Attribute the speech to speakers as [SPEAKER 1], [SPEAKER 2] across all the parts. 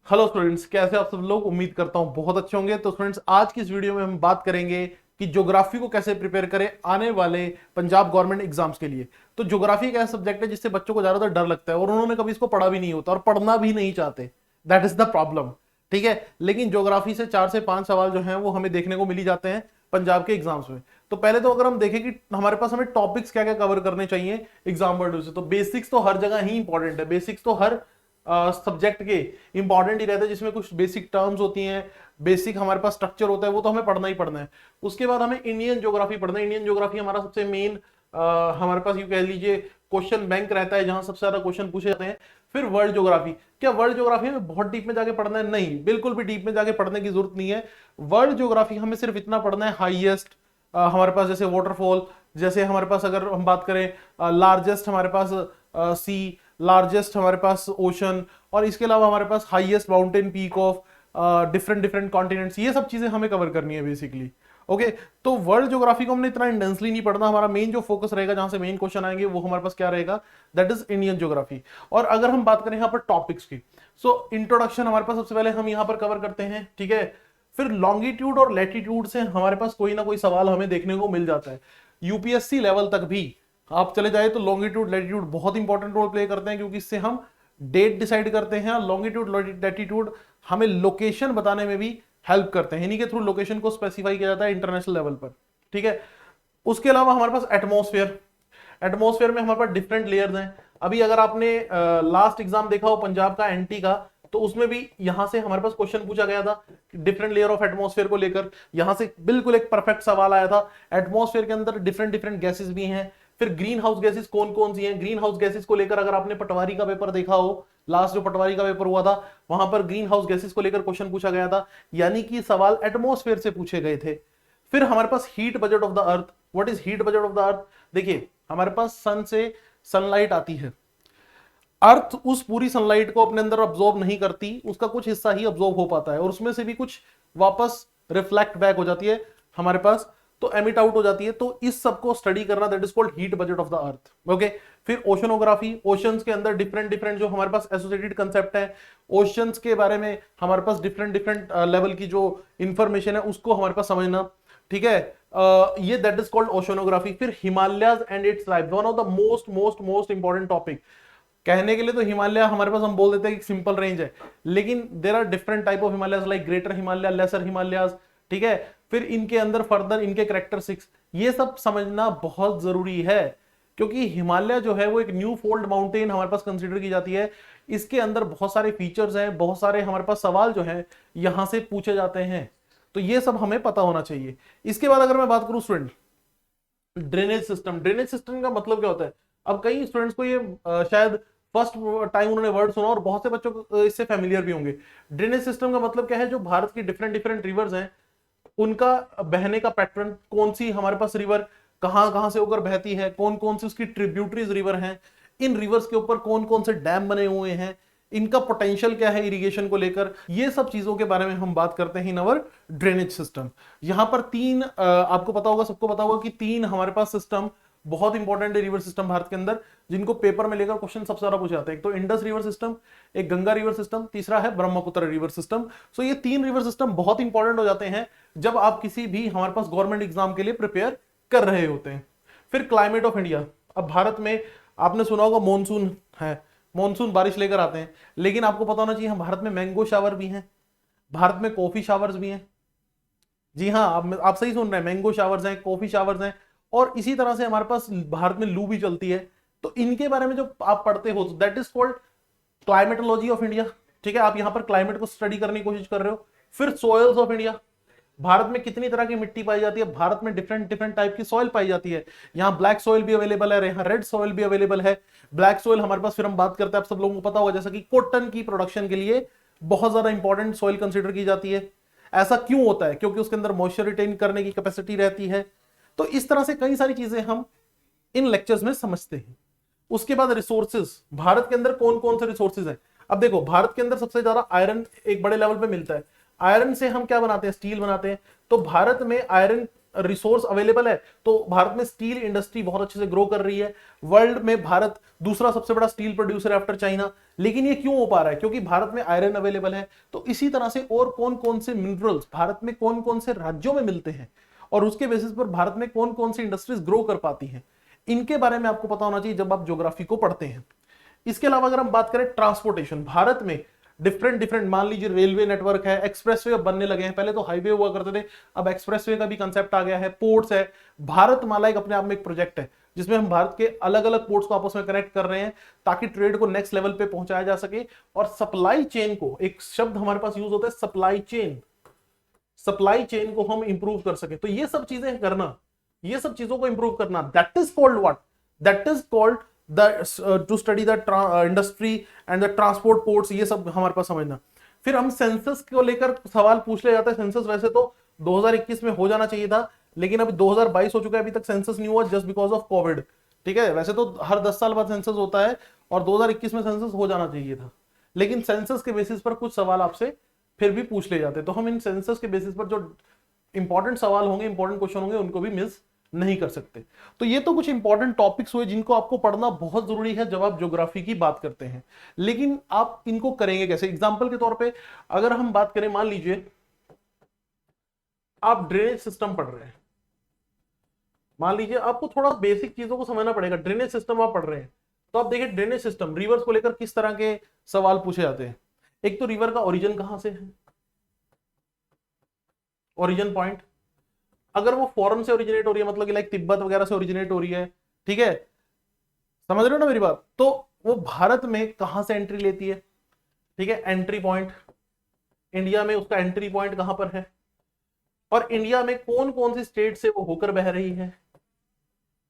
[SPEAKER 1] Hello students, कैसे आप सब लोग। उम्मीद करता हूं बहुत अच्छे होंगे। तो स्टूडेंट्स, आज की इस वीडियो में हम बात करेंगे कि ज्योग्राफी को कैसे प्रिपेयर करें आने वाले पंजाब गवर्नमेंट एग्जाम्स के लिए। तो ज्योग्राफी एक ऐसा सब्जेक्ट है जिससे बच्चों को ज्यादातर डर लगता है और उन्होंने कभी इसको पढ़ा भी नहीं होता और पढ़ना भी नहीं चाहते। That is the problem. ठीक है, लेकिन ज्योग्राफी से 4 से 5 सवाल जो हैं वो हमें देखने को मिल ही जाते हैं पंजाब के एग्जाम्स में। तो पहले तो अगर हम देखें कि हमारे पास हमें टॉपिक्स क्या क्या कवर करने चाहिए एग्जाम वर्ड से, तो बेसिक्स तो हर जगह ही इंपॉर्टेंट है। बेसिक्स तो हर सब्जेक्ट के इंपॉर्टेंट ही रहता है, जिसमें कुछ बेसिक टर्म्स होती हैं, बेसिक हमारे पास स्ट्रक्चर होता है, वो तो हमें पढ़ना ही पढ़ना है। उसके बाद हमें इंडियन ज्योग्राफी पढ़ना है। इंडियन ज्योग्राफी हमारा सबसे मेन हमारे पास यूं कह लीजिए क्वेश्चन बैंक रहता है, जहां सबसे ज्यादा क्वेश्चन पूछे जाते हैं। फिर वर्ल्ड ज्योग्राफी। क्या वर्ल्ड ज्योग्राफी में बहुत डीप में जाके पढ़ना है? नहीं, बिल्कुल भी डीप में जाके पढ़ने की जरूरत नहीं है। वर्ल्ड ज्योग्राफी हमें सिर्फ इतना पढ़ना है, हाईएस्ट हमारे पास जैसे वाटरफॉल, जैसे हमारे पास अगर हम बात करें लार्जेस्ट हमारे पास सी, लार्जेस्ट हमारे पास ओशन, और इसके अलावा हमारे पास highest mountain peak of different different continents, ये सब चीजें हमें कवर करनी है बेसिकली। ओके, तो वर्ल्ड ज्योग्राफी को हमने इतना इंटेंसली नहीं पढ़ना। हमारा मेन जो फोकस रहेगा, जहां से मेन क्वेश्चन आएंगे, वो हमारे पास क्या रहेगा, दैट इज इंडियन ज्योग्राफी। और अगर हम बात करें यहाँ पर टॉपिक्स की, सो इंट्रोडक्शन हमारे पास सबसे पहले हम यहाँ पर कवर करते हैं। ठीक है, फिर लॉन्गिट्यूड और लैटिट्यूड से हमारे पास कोई ना कोई सवाल हमें देखने को मिल जाता है। यूपीएससी लेवल तक भी आप चले जाए तो लॉन्गिट्यूड लैटिट्यूड बहुत इंपॉर्टेंट रोल प्ले करते हैं, क्योंकि इससे हम डेट डिसाइड करते हैं। लॉन्गिट्यूड लैटिट्यूड हमें लोकेशन बताने में भी हेल्प करते हैं, इन्हीं के थ्रू लोकेशन को स्पेसिफाई किया जाता है इंटरनेशनल लेवल पर। ठीक है, उसके अलावा हमारे पास एटमॉस्फेयर। एटमॉस्फेयर में हमारे पास डिफरेंट लेयर्स हैं। अभी अगर आपने लास्ट एग्जाम देखा हो पंजाब का एनटी का, तो उसमें भी यहां से हमारे पास क्वेश्चन पूछा गया था डिफरेंट लेयर ऑफ एटमॉस्फेयर को लेकर। यहां से बिल्कुल एक परफेक्ट सवाल आया था। एटमॉस्फेयर के अंदर डिफरेंट डिफरेंट गैसेस भी हैं। फिर ग्रीन हाउस गैसेस कौन कौन सी हैं? ग्रीन हाउस गैसेस को लेकर अगर आपने पटवारी का पेपर देखा हो, लास्ट जो पटवारी का पेपर हुआ था, वहां पर ग्रीन हाउस गैसेस को लेकर क्वेश्चन पूछा गया था, यानी कि सवाल एटमॉस्फेयर से पूछे गए थे। फिर हमारे पास heat budget of the earth. What is heat budget of the earth? देखिए, हमारे पास सन से सनलाइट आती है। अर्थ उस पूरी सनलाइट को अपने अंदर अब्सॉर्ब नहीं करती, उसका कुछ हिस्सा ही अब्सॉर्ब हो पाता है, और उसमें से भी कुछ वापस रिफ्लेक्ट बैक हो जाती है हमारे पास, तो एमिट आउट हो जाती है। तो इस सब को स्टडी करना, that is called heat budget of the earth. Okay, फिर ओशनोग्राफी। ओशंस के अंदर डिफरेंट डिफरेंट जो हमारे पास एसोसिएटेड कंसेप्ट है, ओशंस के बारे में हमारे पास डिफरेंट डिफरेंट लेवल की जो इंफॉर्मेशन है उसको हमारे पास समझना। ठीक है, ये दैट इज कॉल्ड ओशनोग्राफी। फिर Himalayas and its life, one of the most most most important topic. कहने के लिए तो हिमालय हमारे पास हम बोल देते हैं कि सिंपल रेंज है, लेकिन there are different type of Himalayas, like greater Himalaya, lesser Himalayas. ठीक है, फिर इनके अंदर फर्दर इनके कैरेक्टरिस्टिक्स, ये सब समझना बहुत जरूरी है, क्योंकि हिमालय जो है वो एक न्यू फोल्ड माउंटेन हमारे पास कंसीडर की जाती है। इसके अंदर बहुत सारे फीचर्स हैं, बहुत सारे हमारे पास सवाल जो है यहां से पूछे जाते हैं, तो ये सब हमें पता होना चाहिए। इसके बाद अगर मैं बात करूं student, drainage system. Drainage system का मतलब क्या होता है? अब कई स्टूडेंट्स को ये शायद फर्स्ट टाइम उन्होंने वर्ड सुना, और बहुत से बच्चों को इससे फैमिलियर भी होंगे। ड्रेनेज सिस्टम का मतलब क्या है? जो भारत की डिफरेंट डिफरेंट रिवर्स हैं, उनका बहने का पैटर्न, कौन सी हमारे पास रिवर कहां कहां से होकर बहती है, कौन कौन सी उसकी ट्रिब्यूटरीज रिवर हैं, इन रिवर्स के ऊपर कौन कौन से डैम बने हुए हैं, इनका पोटेंशियल क्या है इरिगेशन को लेकर, ये सब चीजों के बारे में हम बात करते हैं इन अवर ड्रेनेज सिस्टम। यहां पर तीन आपको पता होगा, सबको पता होगा कि तीन हमारे पास सिस्टम बहुत इंपॉर्टेंट है रिवर सिस्टम भारत के अंदर, जिनको पेपर में लेकर क्वेश्चन सबसे ज्यादा पूछे जाते हैं। एक तो इंडस रिवर सिस्टम, एक गंगा रिवर सिस्टम, तीसरा है ब्रह्मपुत्र रिवर सिस्टम। सो ये तीन रिवर सिस्टम बहुत इंपॉर्टेंट हो जाते हैं जब आप किसी भी हमारे पास गवर्नमेंट एग्जाम के लिए प्रिपेयर कर रहे होते हैं। फिर क्लाइमेट ऑफ इंडिया। अब भारत में आपने सुना होगा मॉनसून है, मॉनसून बारिश लेकर आते हैं, लेकिन आपको पता होना चाहिए भारत में मैंगो शावर भी हैं, भारत में कॉफी शावर्स भी हैं। जी हाँ, आप सही सुन रहे हैं, मैंगो शावर्स हैं, कॉफी शावर्स हैं, और इसी तरह से हमारे पास भारत में लू भी चलती है। तो इनके बारे में जो आप पढ़ते हो, that is called climatology of India. ठीक है, आप यहां पर क्लाइमेट को स्टडी करने की कोशिश कर रहे हो। फिर सॉइल्स ऑफ इंडिया। भारत में कितनी तरह की मिट्टी पाई जाती है? भारत में डिफरेंट डिफरेंट टाइप की सॉइल पाई जाती है। यहाँ ब्लैक सॉइल भी अवेलेबल है, यहाँ रेड सॉइल भी अवेलेबल है। ब्लैक सॉइल हमारे पास, फिर हम बात करते हैं, आप सब लोगों को पता होगा, जैसा कि कॉटन की प्रोडक्शन के लिए बहुत ज्यादा इंपॉर्टेंट सॉइल कंसिडर की जाती है। ऐसा क्यों होता है? क्योंकि उसके अंदर मॉइस्चर रिटेन करने की कैपेसिटी रहती है। तो इस तरह से कई सारी चीजें हम इन लेक्चर्स में समझते हैं। उसके बाद रिसोर्सेज, भारत के अंदर कौन कौन से रिसोर्सेज हैं? अब देखो, भारत के अंदर सबसे ज्यादा आयरन एक बड़े लेवल पे मिलता है। आयरन से हम क्या बनाते हैं? स्टील बनाते हैं। तो भारत में आयरन रिसोर्स अवेलेबल है, तो भारत में स्टील इंडस्ट्री बहुत अच्छे से ग्रो कर रही है। वर्ल्ड में भारत दूसरा सबसे बड़ा स्टील प्रोड्यूसर है आफ्टर चाइना। लेकिन ये क्यों हो पा रहा है? क्योंकि भारत में आयरन अवेलेबल है। तो इसी तरह से और कौन कौन से मिनरल्स भारत में कौन कौन से राज्यों में मिलते हैं और उसके बेसिस पर भारत में कौन कौन सी इंडस्ट्रीज ग्रो कर पाती हैं, इनके बारे में आपको पता होना चाहिए जब आप ज्योग्राफी को पढ़ते हैं। इसके अलावा अगर हम बात करें ट्रांसपोर्टेशन, भारत में डिफरेंट डिफरेंट, मान लीजिए रेलवे नेटवर्क है, एक्सप्रेसवे बनने लगे हैं, पहले तो हाईवे हुआ करते थे, अब एक्सप्रेसवे का भी कंसेप्ट आ गया है, पोर्ट्स है, भारतमाला एक अपने आप में एक प्रोजेक्ट है जिसमें हम भारत के अलग अलग पोर्ट्स को आपस में कनेक्ट कर रहे हैं ताकि ट्रेड को नेक्स्ट लेवल पे पहुंचाया जा सके। और सप्लाई चेन को, एक शब्द हमारे पास यूज होता है सप्लाई चेन, सप्लाई चेन को हम इंप्रूव कर सके। तो ये सब चीजें करना, ये सब चीजों को इंप्रूव करना, that is called what, that is called to study the industry and the transport ports, ये सब हमारे पास समझना। फिर हम सेंसस को लेकर सवाल पूछ ले जाता है। सेंसस वैसे तो 2021 में हो जाना चाहिए था, लेकिन अभी 2022 हो चुका है, अभी तक सेंसस नहीं हुआ जस्ट बिकॉज ऑफ कोविड। ठीक है, वैसे तो हर 10 साल बाद सेंसस होता है और 2021 में सेंसस हो जाना चाहिए था, लेकिन सेंसस के बेसिस पर कुछ सवाल आपसे फिर भी पूछ ले जाते हैं। तो हम इन सेंसस के बेसिस पर जो इंपॉर्टेंट सवाल होंगे, इंपॉर्टेंट क्वेश्चन होंगे, उनको भी मिस नहीं कर सकते। तो ये तो कुछ इंपॉर्टेंट टॉपिक्स हुए जिनको आपको पढ़ना बहुत जरूरी है जब आप ज्योग्राफी की बात करते हैं। लेकिन आप इनको करेंगे कैसे? एग्जांपल के तौर पे अगर हम बात करें, मान लीजिए आप ड्रेनेज सिस्टम पढ़ रहे हैं, मान लीजिए आपको थोड़ा बेसिक चीजों को समझना पड़ेगा। ड्रेनेज सिस्टम आप पढ़ रहे हैं तो आप देखिए ड्रेनेज सिस्टम, रिवर्स को लेकर किस तरह के सवाल पूछे जाते हैं। एक तो रिवर का ओरिजिन कहां से है, ओरिजिन पॉइंट, अगर वो फॉरेन से ओरिजिनेट हो रही है, मतलब कि लाइक तिब्बत वगैरह से ओरिजिनेट हो रही है, ठीक है, समझ रहे हो ना मेरी बात, तो वो भारत में कहां से एंट्री लेती है, ठीक है, एंट्री पॉइंट, इंडिया में उसका एंट्री पॉइंट कहां पर है, और इंडिया में कौन कौन सी स्टेट से वो होकर बह रही है।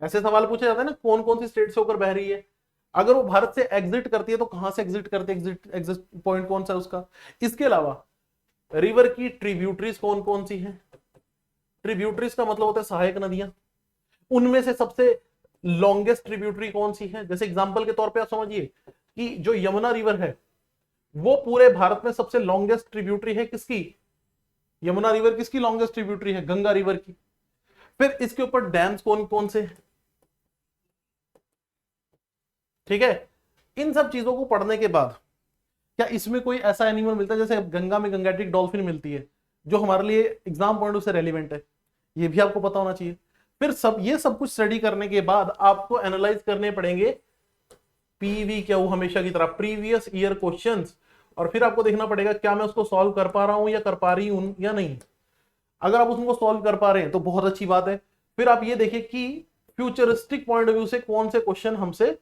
[SPEAKER 1] ऐसे सवाल पूछे जाते हैं ना, कौन कौन सी स्टेट से होकर बह रही है। अगर वो भारत से एग्जिट करती है तो कहां से एग्जिट करती है, एग्जिट पॉइंट कौन सा है उसका। इसके अलावा रिवर की ट्रिब्यूटरीज कौन कौन सी हैं। ट्रिब्यूटरीज का मतलब होता है सहायक नदियां, उनमें से सबसे लॉन्गेस्ट ट्रिब्यूटरी कौन सी है। जैसे एग्जांपल के तौर पे आप समझिए कि जो यमुना रिवर है वो पूरे भारत में सबसे लॉन्गेस्ट ट्रिब्यूटरी है। किसकी? यमुना रिवर किसकी लॉन्गेस्ट ट्रिब्यूटरी है? गंगा रिवर की। फिर इसके ऊपर डैम्स कौन कौन से, ठीक है। इन सब चीजों को पढ़ने के बाद क्या इसमें कोई ऐसा एनिमल मिलता है, जैसे गंगा में गंगेटिक डॉल्फिन मिलती है जो हमारे लिए एग्जाम पॉइंट से रेलिवेंट है, ये भी आपको पता होना चाहिए। फिर ये सब कुछ स्टडी करने के बाद आपको एनालाइज करने पड़ेंगे पीवी क्यू, हमेशा की तरह प्रीवियस ईयर क्वेश्चंस, और फिर आपको देखना पड़ेगा क्या मैं उसको सॉल्व कर पा रहा हूं या कर पा रही हूं या नहीं। अगर आप उसको सॉल्व कर पा रहे हैं तो बहुत अच्छी बात है। फिर आप ये देखिए कि फ्यूचरिस्टिक पॉइंट ऑफ व्यू से कौन से क्वेश्चन हमसे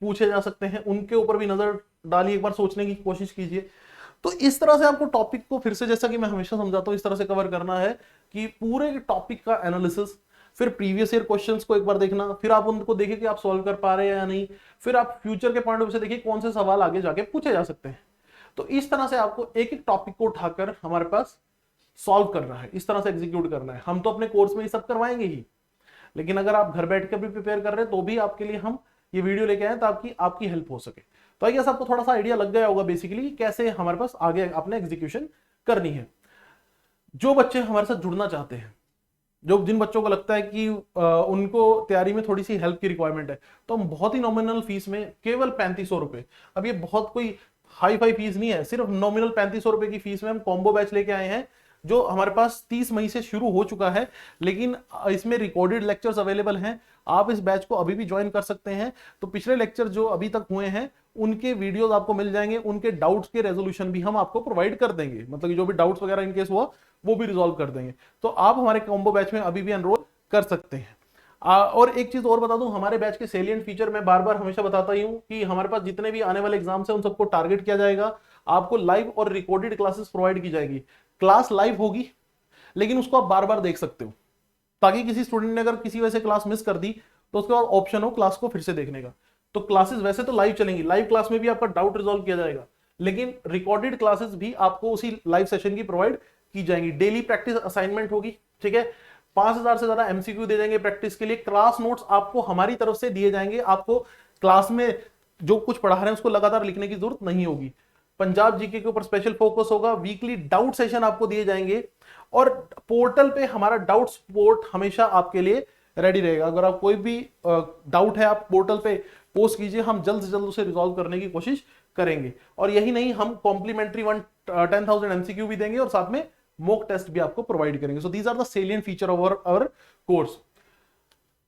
[SPEAKER 1] पूछे जा सकते हैं, उनके ऊपर भी नजर डालिए, एक बार सोचने की कोशिश कीजिए। तो इस तरह से आपको टॉपिक को फिर से, जैसा कि मैं हमेशा समझाता हूं, इस तरह से कवर करना है कि पूरे टॉपिक का एनालिसिस, फिर प्रीवियस ईयर क्वेश्चंस को एक बार देखना, फिर आप उनको देखिए कि आप सॉल्व कर पा रहे हैं या नहीं, फिर आप फ्यूचर के पॉइंट ऑफ व्यू से देखिए कौन से सवाल आगे जाके पूछे जा सकते हैं। तो इस तरह से आपको एक एक टॉपिक को उठाकर हमारे पास सॉल्व करना है, इस तरह से एग्जीक्यूट करना है। हम तो अपने कोर्स में ये सब करवाएंगे ही, लेकिन अगर आप घर बैठ कर भी प्रिपेयर कर रहे हैं तो भी आपके लिए हम ये वीडियो लेके आए ताकि आपकी हेल्प हो सके। तो आई गेस आपको थोड़ा सा आइडिया लग गया होगा बेसिकली कैसे हमारे पास आगे आपने एग्जीक्यूशन करनी है। जो बच्चे हमारे साथ जुड़ना चाहते हैं, जो जिन बच्चों को लगता है कि उनको तैयारी में थोड़ी सी हेल्प की रिक्वायरमेंट है, तो हम बहुत ही नॉमिनल फीस में केवल 3500 रुपए, अब ये बहुत कोई हाई फाई फीस नहीं है, सिर्फ नॉमिनल 3500 रुपए की फीस में हम कॉम्बो बैच लेके आए हैं जो हमारे पास 30 मई से शुरू हो चुका है, लेकिन इसमें रिकॉर्डेड लेक्चर्स अवेलेबल हैं। आप इस बैच को अभी भी ज्वाइन कर सकते हैं। तो पिछले लेक्चर जो अभी तक हुए हैं उनके वीडियोस आपको मिल जाएंगे, उनके डाउट्स के रेजोल्यूशन भी हम आपको प्रोवाइड कर देंगे, मतलब कि जो भी डाउट्स वगैरह इनकेस हुआ वो भी रिजॉल्व कर देंगे। तो आप हमारे कॉम्बो बैच में अभी भी एनरोल कर सकते हैं। और एक चीज और बता दूं, हमारे बैच के सेलिएंट फीचर मैं बार बार हमेशा बताता ही हूं कि हमारे पास जितने भी आने वाले एग्जाम्स हैं उन सबको टारगेट किया जाएगा। आपको लाइव और रिकॉर्डेड क्लासेस प्रोवाइड की जाएगी। क्लास लाइव होगी लेकिन उसको आप बार बार देख सकते हो, ताकि किसी स्टूडेंट ने अगर किसी वजह से क्लास मिस कर दी तो उसके बाद ऑप्शन हो क्लास को फिर से देखने का। तो क्लासेस वैसे तो लाइव चलेंगी, लाइव क्लास में भी आपका डाउट रिजॉल्व किया जाएगा, लेकिन रिकॉर्डेड क्लासेस भी आपको उसी लाइव सेशन की प्रोवाइड की जाएंगी। डेली प्रैक्टिस असाइनमेंट होगी, ठीक है। 5000 से ज्यादा एमसीक्यू दे देंगे प्रैक्टिस के लिए। क्लास नोट्स आपको हमारी तरफ से दिए जाएंगे। आपको क्लास में जो कुछ पढ़ा रहे हैं उसको लगातार लिखने की जरूरत नहीं होगी। पंजाब जीके के ऊपर स्पेशल फोकस होगा। वीकली डाउट सेशन आपको दिए जाएंगे और पोर्टल पे हमारा डाउट सपोर्ट हमेशा आपके लिए रेडी रहेगा। अगर आप कोई भी डाउट है आप पोर्टल पे पोस्ट कीजिए, हम जल्द से जल्द उसे रिजॉल्व करने की कोशिश करेंगे। और यही नहीं, हम कॉम्प्लीमेंट्री 10,000 एमसीक्यू भी देंगे और साथ में मॉक टेस्ट भी आपको प्रोवाइड करेंगे। So these are the salient feature of our course.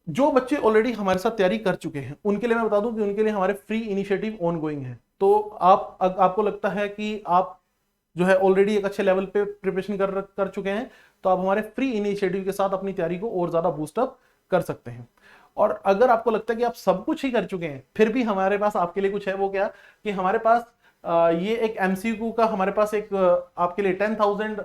[SPEAKER 1] जो बच्चे ऑलरेडी हमारे साथ तैयारी कर चुके हैं उनके लिए मैं बता दूं कि उनके लिए हमारे फ्री इनिशिएटिव ऑन गोइंग है। तो आपको लगता है कि आप जो है ऑलरेडी एक अच्छे लेवल पे प्रिपरेशन कर चुके हैं, तो आप हमारे फ्री इनिशिएटिव के साथ अपनी तैयारी को और ज्यादा बूस्टअप कर सकते हैं। और अगर आपको लगता है कि आप सब कुछ ही कर चुके हैं फिर भी हमारे पास आपके लिए कुछ है, वो क्या कि हमारे पास ये एक एमसीक्यू का हमारे पास एक आपके लिए 10,000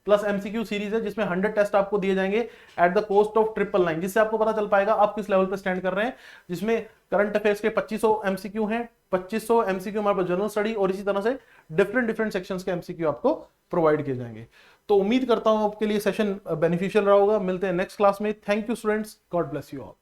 [SPEAKER 1] प्लस एमसीक्यू सीरीज है जिसमें 100 टेस्ट आपको दिए जाएंगे एट द कॉस्ट ऑफ 999, जिससे आपको पता चल पाएगा आप किस लेवल पे स्टैंड कर रहे हैं। जिसमें करंट अफेयर्स के 2500 एमसीक्यू हैं, 2500 एमसीक्यू हमारे पास जनरल स्टडी और इसी तरह से डिफरेंट सेक्शंस के एमसीक्यू आपको प्रोवाइड किए जाएंगे। तो उम्मीद करता हूं आपके लिए सेशन बेनिफिशियल रहा होगा। मिलते हैं नेक्स्ट क्लास में। Thank you students, God bless you all.